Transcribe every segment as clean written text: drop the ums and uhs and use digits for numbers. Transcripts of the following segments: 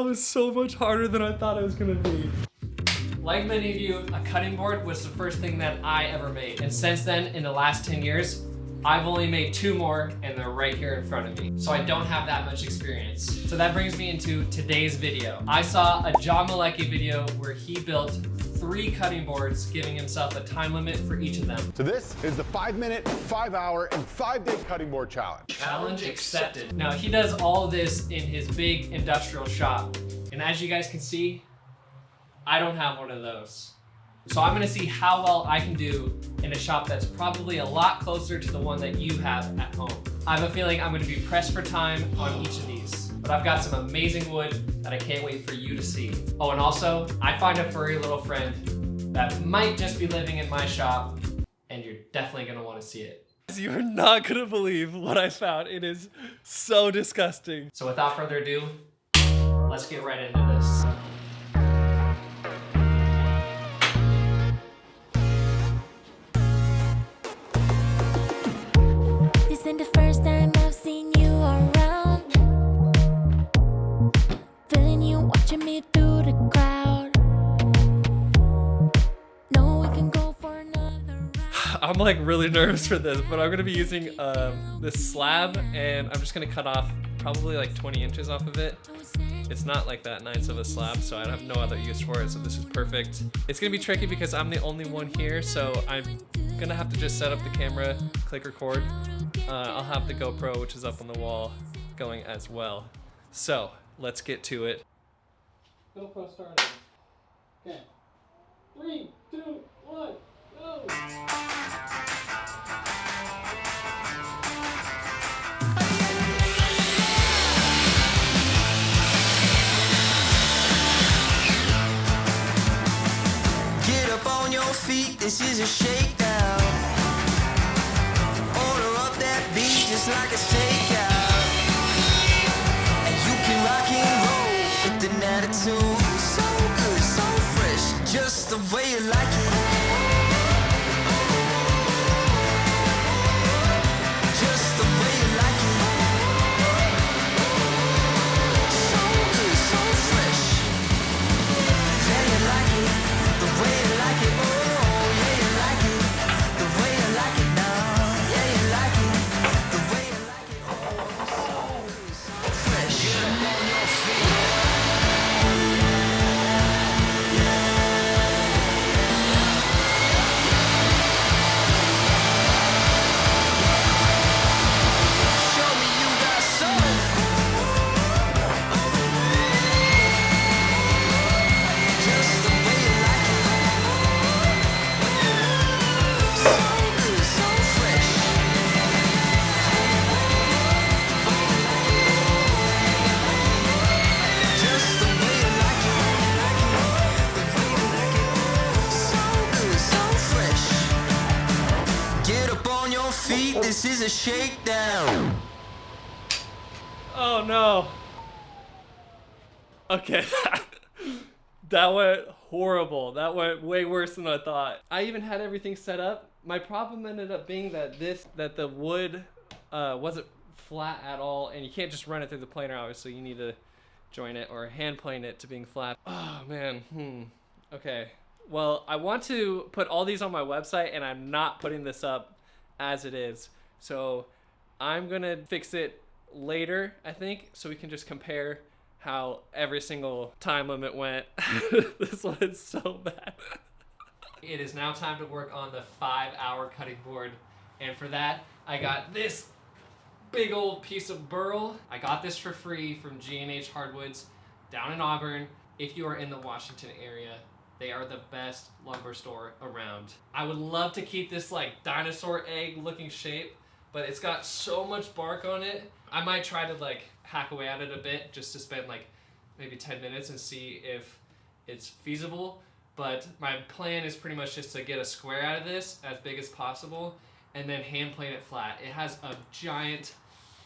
was so much harder than I thought it was gonna be. Like many of you, a cutting board was the first thing that I ever made. And since then, in the last 10 years, I've only made 2 more, and they're right here in front of me. So I don't have that much experience. So that brings me into today's video. I saw a John Malecki video where he built 3 cutting boards, giving himself a time limit for each of them. So this is the 5-minute, 5-hour, and 5-day cutting board challenge. Challenge accepted. Now he does all of this in his big industrial shop. And as you guys can see, I don't have one of those. So I'm gonna see how well I can do in a shop that's probably a lot closer to the one that you have at home. I have a feeling I'm gonna be pressed for time on each of these, but I've got some amazing wood that I can't wait for you to see. Oh, and also, I find a furry little friend that might just be living in my shop, and you're definitely gonna wanna see it. You're not gonna believe what I found. It is so disgusting. So without further ado, let's get right into this. The first time I've seen you around, feeling you watching me through the crowd. No, we can go for another round. I'm like really nervous for this, but I'm gonna be using this slab, and I'm just gonna cut off probably like 20 inches off of it. It's not like that nice of a slab, so I have no other use for it, so this is perfect. It's gonna be tricky because I'm the only one here, so I'm gonna have to just set up the camera, click record. I'll have the GoPro, which is up on the wall, going as well. So let's get to it. GoPro started. Okay. 3, 2, 1, go! Get up on your feet, this is a shakedown. Order up that beat just like a stakeout. And you can rock and roll with an attitude. So good, so fresh, just the way you like it. Just the way you like it. So good, so fresh. Yeah, you like it, the way you like it. Oh, yeah, you like it, the way you like it now. Yeah, you like it, the way you like it. Oh, so fresh. Get up on your feet. Show me you got soul. Just the way you like it. So good, so fresh. Just the way you like it. The way you like it. So good, so fresh. Get up on your feet, this is a shakedown. Oh no. Okay, that went horrible. That went way worse than I thought. I even had everything set up. My problem ended up being that the wood wasn't flat at all, and you can't just run it through the planer. Obviously, you need to join it or hand plane it to being flat. Oh man. Okay. Well, I want to put all these on my website, and I'm not putting this up as it is. So I'm gonna fix it later, I think, so we can just compare how every single time limit went. This one is so bad. It is now time to work on the 5-hour cutting board, and for that I got this big old piece of burl. I got this for free from G&H Hardwoods down in Auburn. If you are in the Washington area, they are the best lumber store around. I would love to keep this like dinosaur egg looking shape, but it's got so much bark on it. I might try to like hack away at it a bit just to spend like maybe 10 minutes and see if it's feasible. But my plan is pretty much just to get a square out of this as big as possible and then hand plane it flat. It has a giant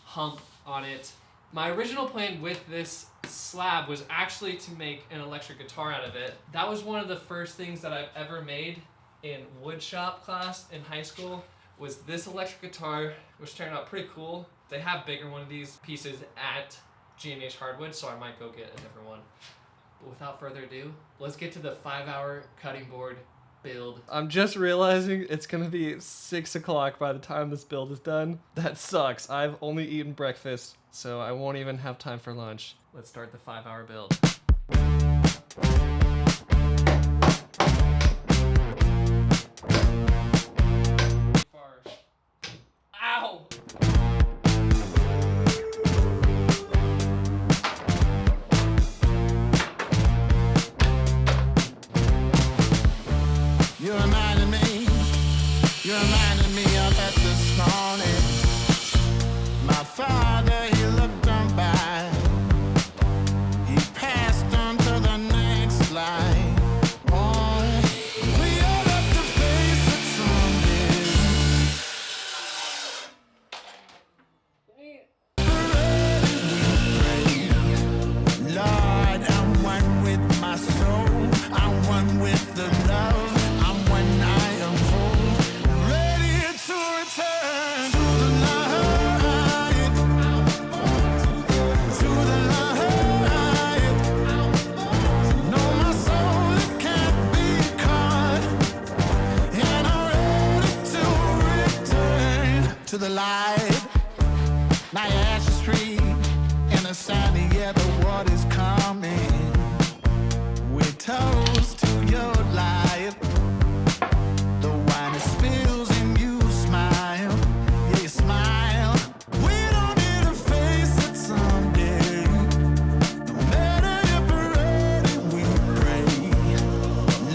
hump on it. My original plan with this slab was actually to make an electric guitar out of it. That was one of the first things that I've ever made in woodshop class in high school, was this electric guitar, which turned out pretty cool. They have bigger one of these pieces at G&H hardwood, so I might go get a different one. But without further ado, let's get to the 5-hour cutting board build. I'm just realizing it's gonna be 6 o'clock by the time this build is done. That sucks. I've only eaten breakfast, so I won't even have time for lunch. Let's start the 5-hour build. Ow! You reminded me of that this morning. My father, he looked on by. He passed on to the next life. Oh, we all have to face it someday. Lord, I'm one with my soul. I'm one with the love. To the light, now your ashes free in the sunny, yeah, the water's coming. We toast to your life. The wine it spills and you smile, yeah, you smile. We don't need to face it someday. No matter your parade, we pray.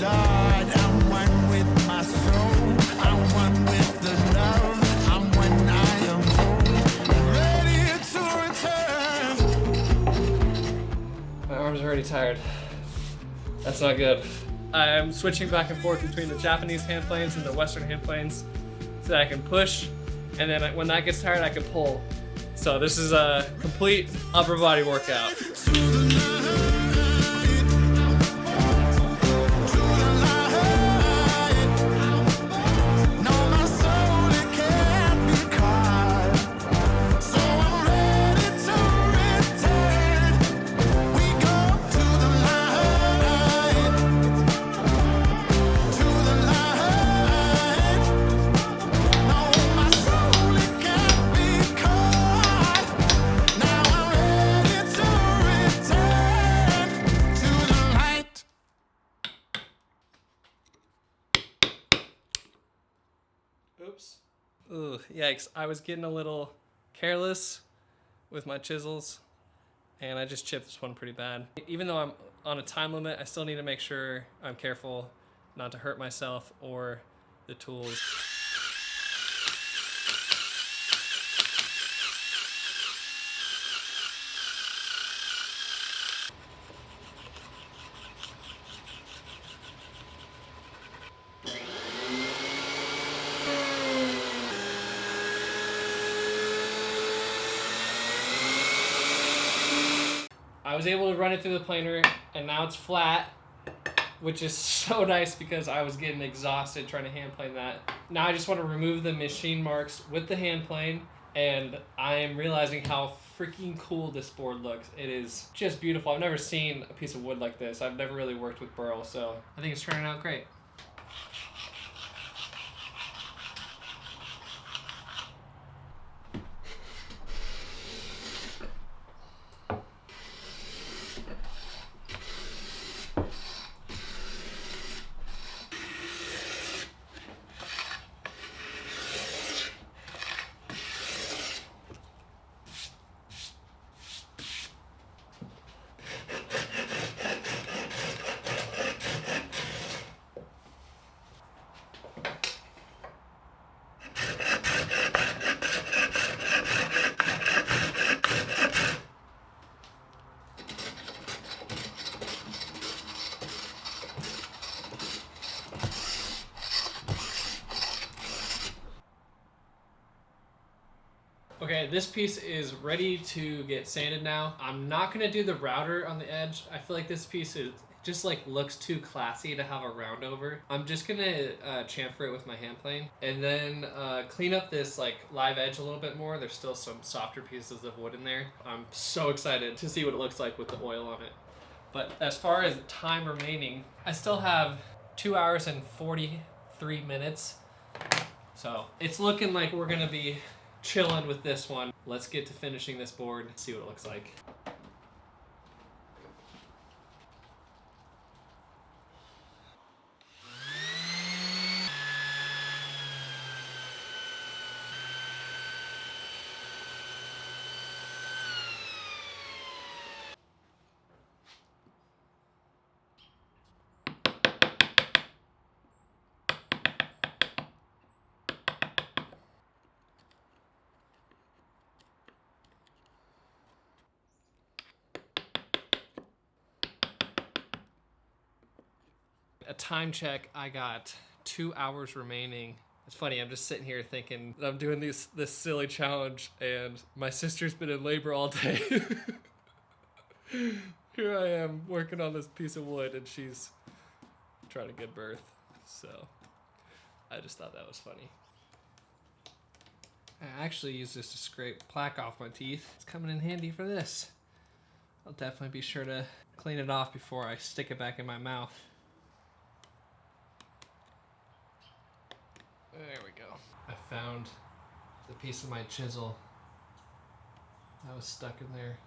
Lord, I'm one with my soul. I'm one with the love. My arms are already tired. That's not good. I'm switching back and forth between the Japanese hand planes and the Western hand planes so that I can push, and then when that gets tired, I can pull. So this is a complete upper body workout. Oops. Ugh, yikes. I was getting a little careless with my chisels, and I just chipped this one pretty bad. Even though I'm on a time limit, I still need to make sure I'm careful not to hurt myself or the tools. I was able to run it through the planer, and now it's flat, which is so nice because I was getting exhausted trying to hand plane that. Now I just want to remove the machine marks with the hand plane, and I am realizing how freaking cool this board looks. It is just beautiful. I've never seen a piece of wood like this. I've never really worked with burl, so I think it's turning out great. Okay, this piece is ready to get sanded now. I'm not gonna do the router on the edge. I feel like this piece is just like looks too classy to have a round over. I'm just gonna chamfer it with my hand plane and then clean up this like live edge a little bit more. There's still some softer pieces of wood in there. I'm so excited to see what it looks like with the oil on it. But as far as time remaining, I still have 2 hours and 43 minutes. So it's looking like we're gonna be chilling with this one. Let's get to finishing this board, see what it looks like. A time check, I got 2 hours remaining. It's funny, I'm just sitting here thinking that I'm doing this silly challenge and my sister's been in labor all day. Here I am working on this piece of wood and she's trying to give birth. So I just thought that was funny. I actually use this to scrape plaque off my teeth. It's coming in handy for this. I'll definitely be sure to clean it off before I stick it back in my mouth. There we go. I found the piece of my chisel that was stuck in there.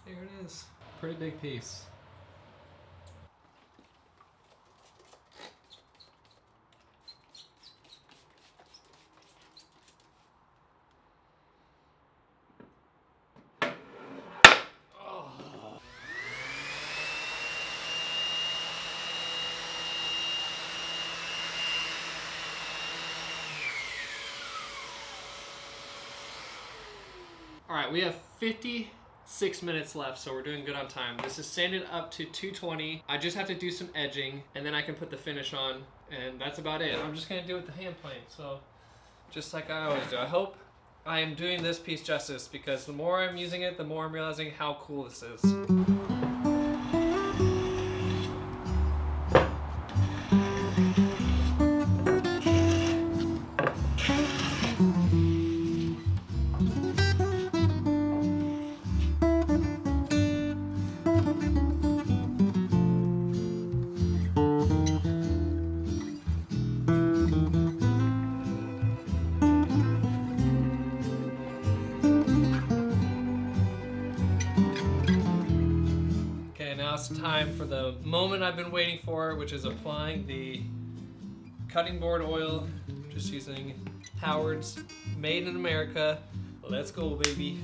There it is. Pretty big piece. All right, we have 56 minutes left, so we're doing good on time. This is sanded up to 220. I just have to do some edging, and then I can put the finish on, and that's about it. I'm just gonna do it with the hand plane, so just like I always do. I hope I am doing this piece justice, because the more I'm using it, the more I'm realizing how cool this is. Now it's time for the moment I've been waiting for, which is applying the cutting board oil. Just using Howard's Made in America. Let's go, baby.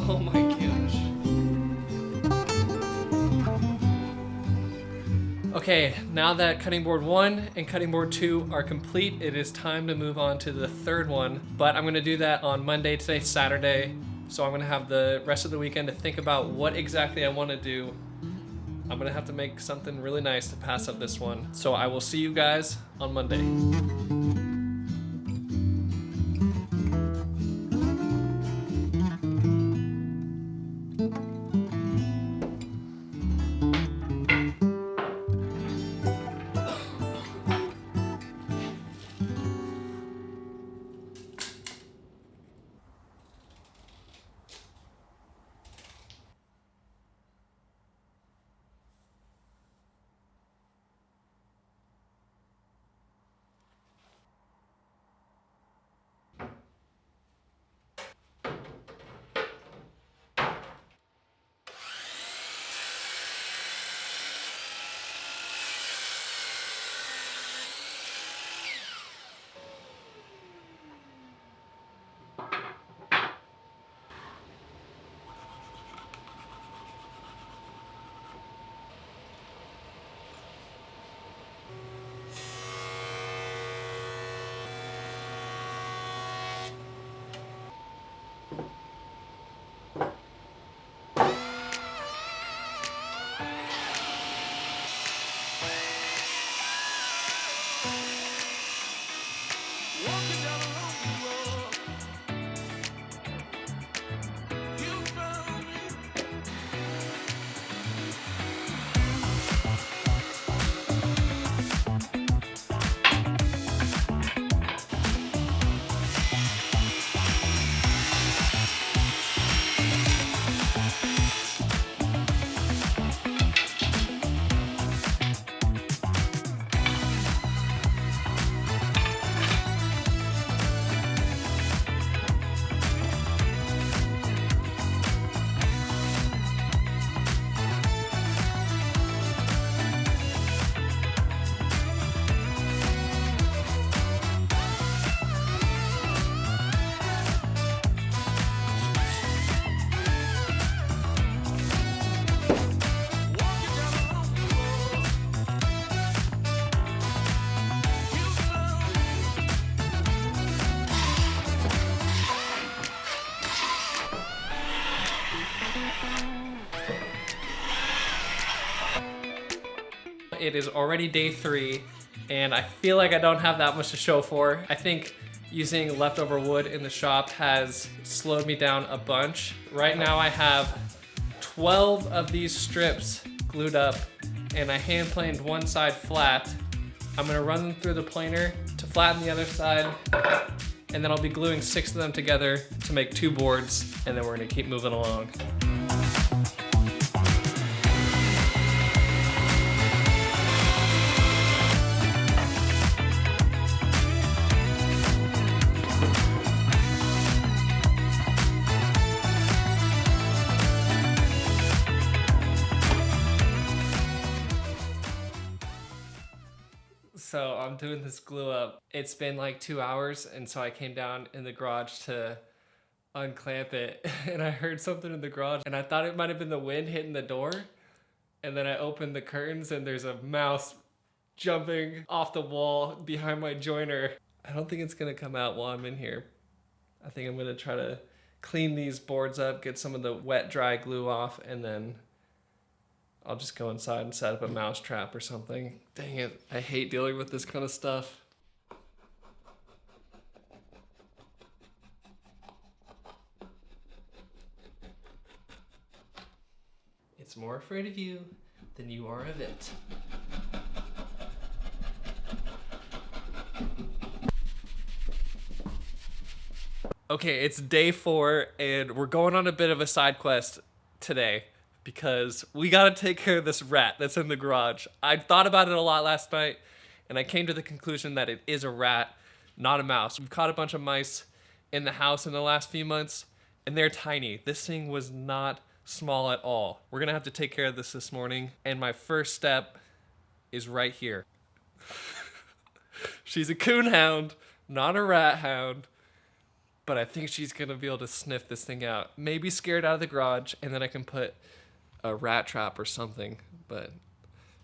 Oh my gosh. Okay, now that cutting board 1 and cutting board 2 are complete, it is time to move on to the third one. But I'm gonna do that on Monday, today's Saturday. So I'm gonna have the rest of the weekend to think about what exactly I wanna do. I'm gonna have to make something really nice to pass up this one. So I will see you guys on Monday. It is already day 3, and I feel like I don't have that much to show for. I think using leftover wood in the shop has slowed me down a bunch. Right now I have 12 of these strips glued up, and I hand planed one side flat. I'm gonna run them through the planer to flatten the other side, and then I'll be gluing 6 of them together to make 2 boards, and then we're gonna keep moving along. So I'm doing this glue up. It's been like 2 hours, and so I came down in the garage to unclamp it, and I heard something in the garage, and I thought it might have been the wind hitting the door, and then I opened the curtains, and there's a mouse jumping off the wall behind my joiner. I don't think it's gonna come out while I'm in here. I think I'm gonna try to clean these boards up, get some of the wet, dry glue off, and then I'll just go inside and set up a mouse trap or something. Dang it, I hate dealing with this kind of stuff. It's more afraid of you than you are of it. Okay, it's day 4, and we're going on a bit of a side quest today, because we gotta take care of this rat that's in the garage. I thought about it a lot last night, and I came to the conclusion that it is a rat, not a mouse. We've caught a bunch of mice in the house in the last few months, and they're tiny. This thing was not small at all. We're gonna have to take care of this morning, and my first step is right here. She's a coon hound, not a rat hound, but I think she's gonna be able to sniff this thing out. Maybe scare it out of the garage, and then I can put a rat trap or something, but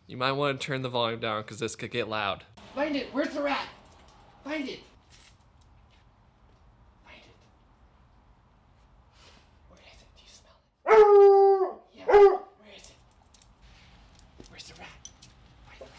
you might want to turn the volume down because this could get loud. Find it! Where's the rat? Find it! Find it. Where is it? Do you smell it? Yeah. Where is it? Where's the rat? Find the rat.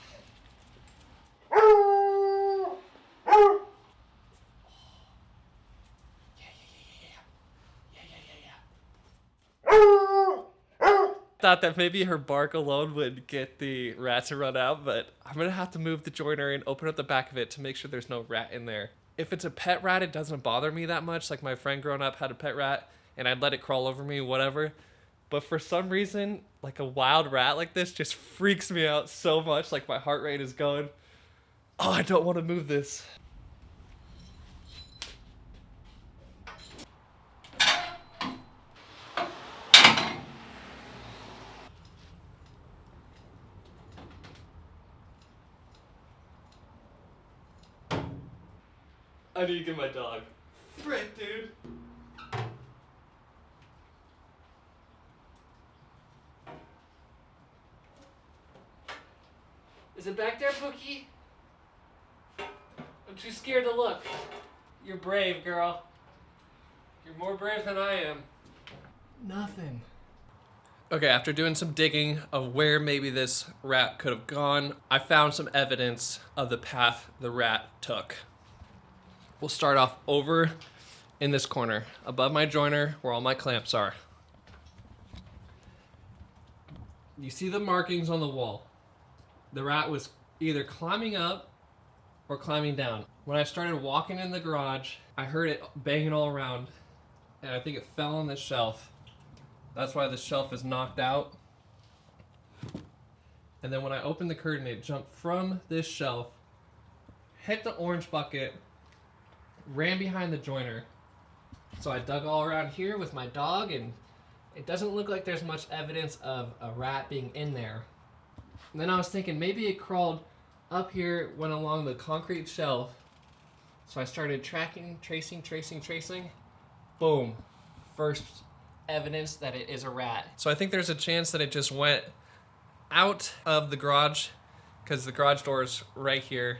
Thought that maybe her bark alone would get the rat to run out, but I'm gonna have to move the joiner and open up the back of it to make sure there's no rat in there. If it's a pet rat, it doesn't bother me that much. Like my friend growing up had a pet rat, and I'd let it crawl over me, whatever. But for some reason, like a wild rat like this just freaks me out so much. Like my heart rate is going, oh, I don't want to move this. I need to get my dog. Frick, dude. Is it back there, Pookie? I'm too scared to look. You're brave, girl. You're more brave than I am. Nothing. Okay, after doing some digging of where maybe this rat could have gone, I found some evidence of the path the rat took. We'll start off over in this corner, above my joiner, where all my clamps are. You see the markings on the wall. The rat was either climbing up or climbing down. When I started walking in the garage, I heard it banging all around, and I think it fell on this shelf. That's why the shelf is knocked out. And then when I opened the curtain, it jumped from this shelf, hit the orange bucket, ran behind the joiner. So I dug all around here with my dog, and it doesn't look like there's much evidence of a rat being in there. And then I was thinking maybe it crawled up here, went along the concrete shelf. So I started tracking, tracing. Boom. First evidence that it is a rat. So I think there's a chance that it just went out of the garage, because the garage door is right here.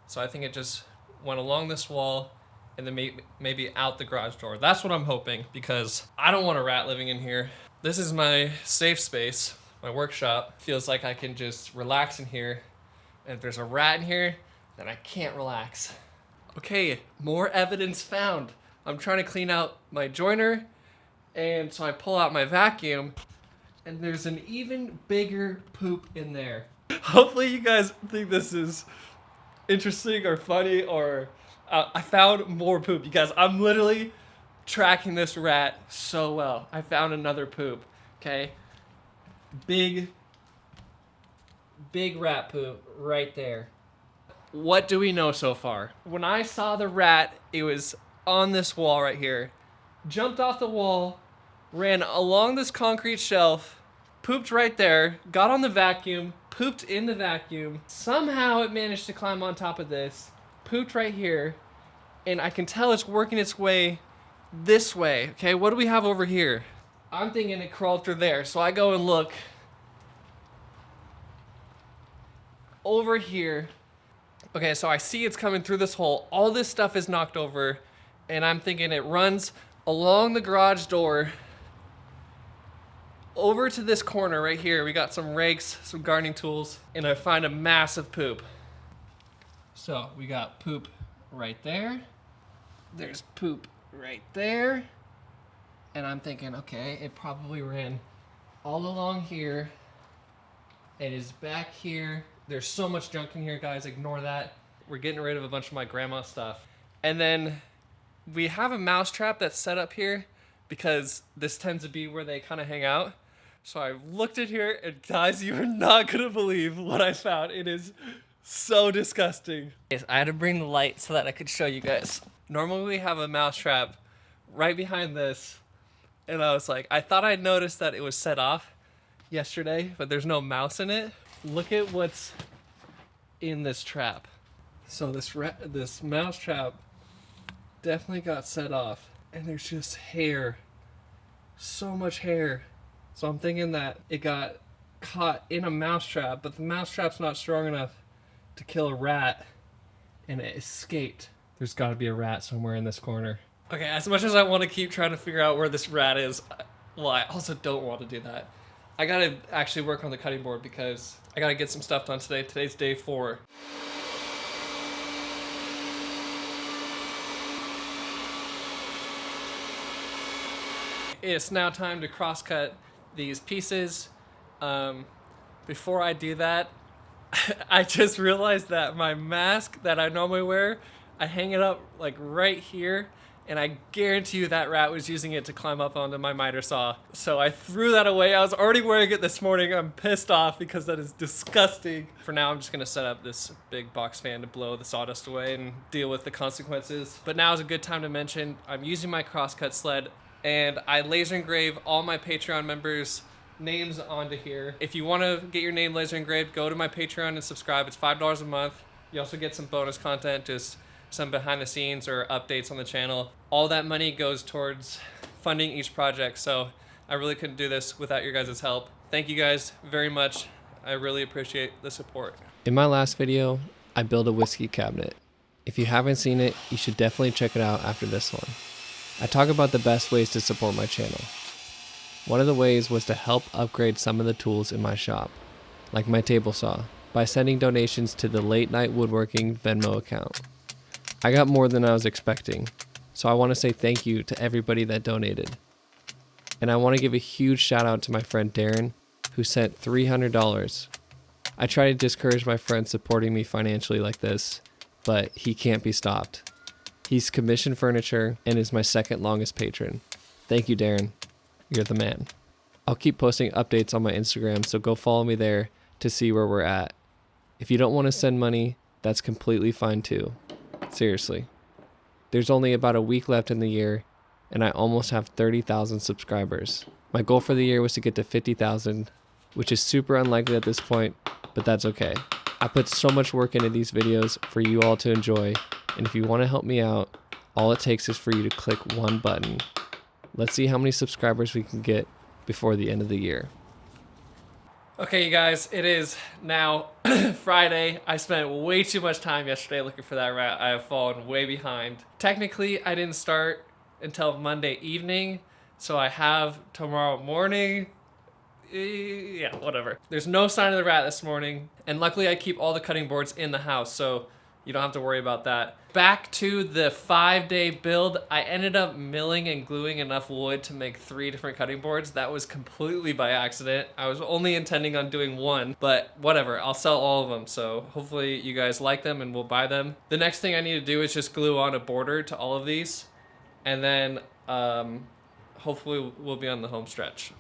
So I think it just went along this wall and then maybe out the garage door. That's what I'm hoping, because I don't want a rat living in here. This is my safe space, my workshop. Feels like I can just relax in here. And if there's a rat in here, then I can't relax. Okay, more evidence found. I'm trying to clean out my joiner, and so I pull out my vacuum, and there's an even bigger poop in there. Hopefully you guys think this is interesting or funny, or I found more poop. You guys, I'm literally tracking this rat so well. I found another poop, okay? Big rat poop right there. What do we know so far? When I saw the rat, it was on this wall right here. Jumped off the wall, ran along this concrete shelf, pooped right there, got on the vacuum, pooped in the vacuum. Somehow it managed to climb on top of this, pooped right here, and I can tell it's working its way this way. Okay, what do we have over here? I'm thinking it crawled through there, so I go and look. Over here. Okay, so I see it's coming through this hole. All this stuff is knocked over, and I'm thinking it runs along the garage door over to this corner right here. We got some rakes, some gardening tools, and I find a massive poop. So we got poop right there. There's poop right there. And I'm thinking, okay, it probably ran all along here. It is back here. There's so much junk in here, guys. Ignore that. We're getting rid of a bunch of my grandma's stuff. And then we have a mouse trap that's set up here because this tends to be where they kind of hang out. So I looked at here, and guys, you are not going to believe what I found. It is so disgusting. Yes, I had to bring the light so that I could show you guys. Normally we have a mouse trap right behind this. And I was like, I thought I'd noticed that it was set off yesterday, but there's no mouse in it. Look at what's in this trap. So this mouse trap definitely got set off, and there's just hair. So much hair. So I'm thinking that it got caught in a mouse trap, but the mouse trap's not strong enough to kill a rat, and it escaped. There's got to be a rat somewhere in this corner. Okay, as much as I want to keep trying to figure out where this rat is, well, I also don't want to do that. I gotta actually work on the cutting board because I gotta get some stuff done today. Today's day 4. It's now time to cross-cut these pieces. Before I do that, I just realized that my mask that I normally wear, I hang it up like right here, and I guarantee you that rat was using it to climb up onto my miter saw. So I threw that away. I was already wearing it this morning. I'm pissed off because that is disgusting. For now, I'm just gonna set up this big box fan to blow the sawdust away and deal with the consequences. But now is a good time to mention, I'm using my crosscut sled, and I laser engrave all my Patreon members' names onto here. If you wanna get your name laser engraved, go to my Patreon and subscribe. It's $5 a month. You also get some bonus content, just some behind the scenes or updates on the channel. All that money goes towards funding each project, so I really couldn't do this without your guys' help. Thank you guys very much. I really appreciate the support. In my last video, I built a whiskey cabinet. If you haven't seen it, you should definitely check it out after this one. I talk about the best ways to support my channel. One of the ways was to help upgrade some of the tools in my shop, like my table saw, by sending donations to the Late Night Woodworking Venmo account. I got more than I was expecting, so I want to say thank you to everybody that donated. And I want to give a huge shout out to my friend Darren, who sent $300. I try to discourage my friends supporting me financially like this, but he can't be stopped. He's commissioned furniture and is my second longest patron. Thank you, Darren. You're the man. I'll keep posting updates on my Instagram, so go follow me there to see where we're at. If you don't want to send money, that's completely fine too. Seriously. There's only about a week left in the year, and I almost have 30,000 subscribers. My goal for the year was to get to 50,000, which is super unlikely at this point, but that's okay. I put so much work into these videos for you all to enjoy, and if you want to help me out, all it takes is for you to click one button. Let's see how many subscribers we can get before the end of the year. Okay, you guys, it is now Friday. I spent way too much time yesterday looking for that rat. I have fallen way behind. Technically, I didn't start until Monday evening, So I have tomorrow morning. Yeah, whatever. There's no sign of the rat this morning. And luckily I keep all the cutting boards in the house, so you don't have to worry about that. Back to the 5-day build. I ended up milling and gluing enough wood to make 3 different cutting boards. That was completely by accident. I was only intending on doing 1, but whatever. I'll sell all of them, so hopefully you guys like them and will buy them. The next thing I need to do is just glue on a border to all of these, and then hopefully we'll be on the home stretch.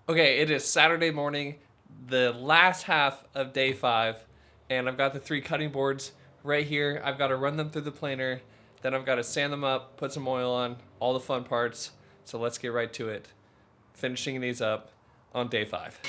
Okay, it is Saturday morning, the last half of day 5, and I've got the 3 cutting boards right here. I've got to run them through the planer, then I've got to sand them up, put some oil on, all the fun parts. So let's get right to it. Finishing these up on day 5.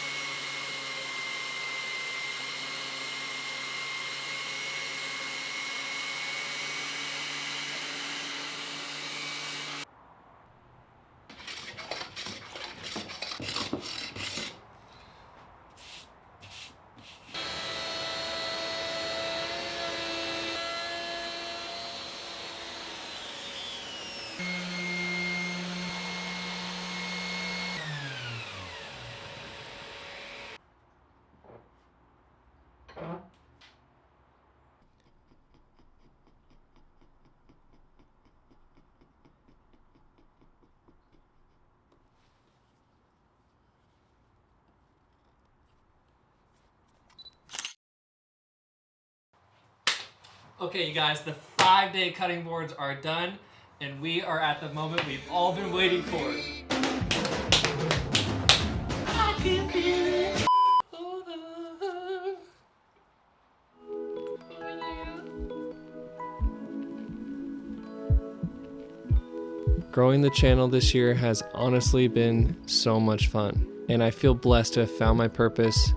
Okay, you guys, the 5-day cutting boards are done, and we are at the moment we've all been waiting for. I can feel it. Growing the channel this year has honestly been so much fun, and I feel blessed to have found my purpose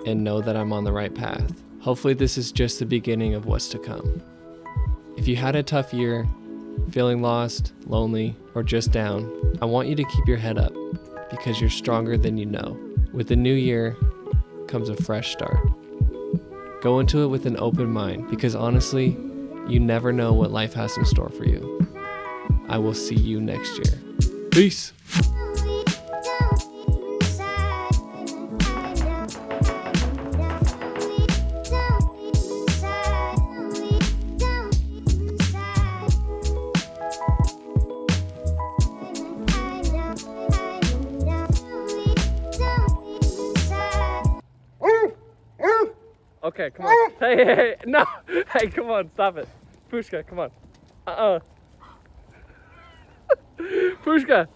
and know that I'm on the right path. Hopefully this is just the beginning of what's to come. If you had a tough year, feeling lost, lonely, or just down, I want you to keep your head up because you're stronger than you know. With the new year comes a fresh start. Go into it with an open mind because honestly, you never know what life has in store for you. I will see you next year. Peace. Okay, come on. Hey, no. Hey, come on, stop it. Pushka, come on. Pushka.